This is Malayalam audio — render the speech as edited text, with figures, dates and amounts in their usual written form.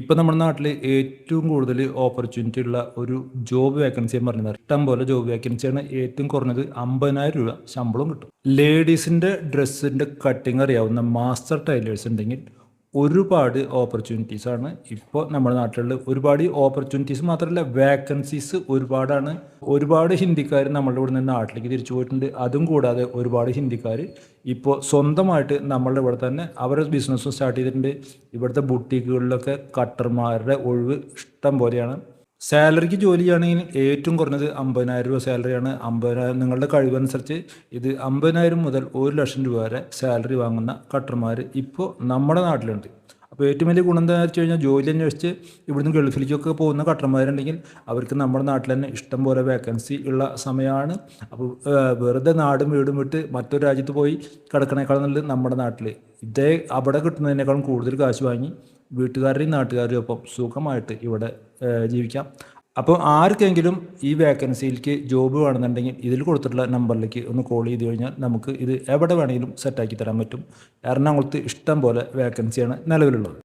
ഇപ്പം നമ്മുടെ നാട്ടിൽ ഏറ്റവും കൂടുതൽ ഓപ്പർച്യൂണിറ്റി ഉള്ള ഒരു ജോബ് വേക്കൻസി എന്ന് പറയുന്നത് ഇഷ്ടം പോലെ ജോബ് വേക്കൻസിയാണ്. ഏറ്റവും കുറഞ്ഞത് 50,000 രൂപ ശമ്പളം കിട്ടും. ലേഡീസിൻ്റെ ഡ്രസ്സിൻ്റെ കട്ടിങ് അറിയാവുന്ന മാസ്റ്റർ ടൈലേഴ്സ് ഉണ്ടെങ്കിൽ ഒരുപാട് ഓപ്പർച്യൂണിറ്റീസാണ് ഇപ്പോൾ നമ്മുടെ നാട്ടിലുള്ള. ഒരുപാട് ഓപ്പർച്യൂണിറ്റീസ് മാത്രമല്ല, വേക്കൻസീസ് ഒരുപാടാണ്. ഒരുപാട് ഹിന്ദിക്കാർ നമ്മളുടെ ഇവിടെ നിന്ന് നാട്ടിലേക്ക് തിരിച്ചു പോയിട്ടുണ്ട്. അതും കൂടാതെ ഒരുപാട് ഹിന്ദിക്കാർ ഇപ്പോൾ സ്വന്തമായിട്ട് നമ്മളുടെ ഇവിടെ തന്നെ അവരുടെ ബിസിനസ്സും സ്റ്റാർട്ട് ചെയ്തിട്ടുണ്ട്. ഇവിടുത്തെ ബുട്ടീക്കുകളിലൊക്കെ കട്ടർമാരുടെ ഒഴിവ് ഇഷ്ടം പോലെയാണ്. സാലറിക്ക് ജോലി ചെയ്യുകയാണെങ്കിൽ ഏറ്റവും കുറഞ്ഞത് 50,000 രൂപ സാലറിയാണ്. 50,000 നിങ്ങളുടെ കഴിവനുസരിച്ച് ഇത് 50,000 മുതൽ 1,00,000 രൂപ വരെ സാലറി വാങ്ങുന്ന കട്ടർമാർ ഇപ്പോൾ നമ്മുടെ നാട്ടിലുണ്ട്. അപ്പോൾ ഏറ്റവും വലിയ ഗുണം എന്താണെന്ന് വെച്ച് കഴിഞ്ഞാൽ, ജോലി അന്വേഷിച്ച് ഇവിടുന്ന് ഗൾഫിലേക്കൊക്കെ പോകുന്ന കട്ടർമാരുണ്ടെങ്കിൽ അവർക്ക് നമ്മുടെ നാട്ടിൽ തന്നെ ഇഷ്ടം പോലെ വേക്കൻസി ഉള്ള സമയമാണ്. അപ്പോൾ വെറുതെ നാടും വീടും വിട്ട് മറ്റൊരു രാജ്യത്ത് പോയി കിടക്കണേക്കാളും നല്ലത് നമ്മുടെ നാട്ടിൽ ഇതേ അവിടെ കിട്ടുന്നതിനേക്കാളും കൂടുതൽ കാശ് വാങ്ങി വീട്ടുകാരുടെയും നാട്ടുകാരുടെയും ഒപ്പം സുഖമായിട്ട് ഇവിടെ ജീവിക്കാം. അപ്പോൾ ആർക്കെങ്കിലും ഈ വേക്കൻസിയിലേക്ക് ജോബ് വേണമെന്നുണ്ടെങ്കിൽ ഇതിൽ കൊടുത്തിട്ടുള്ള നമ്പറിലേക്ക് ഒന്ന് കോൾ ചെയ്ത് കഴിഞ്ഞാൽ നമുക്ക് ഇത് എവിടെ വേണമെങ്കിലും സെറ്റാക്കി തരാൻ പറ്റും. എറണാകുളത്ത് ഇഷ്ടം പോലെ വേക്കൻസിയാണ് നിലവിലുള്ളത്.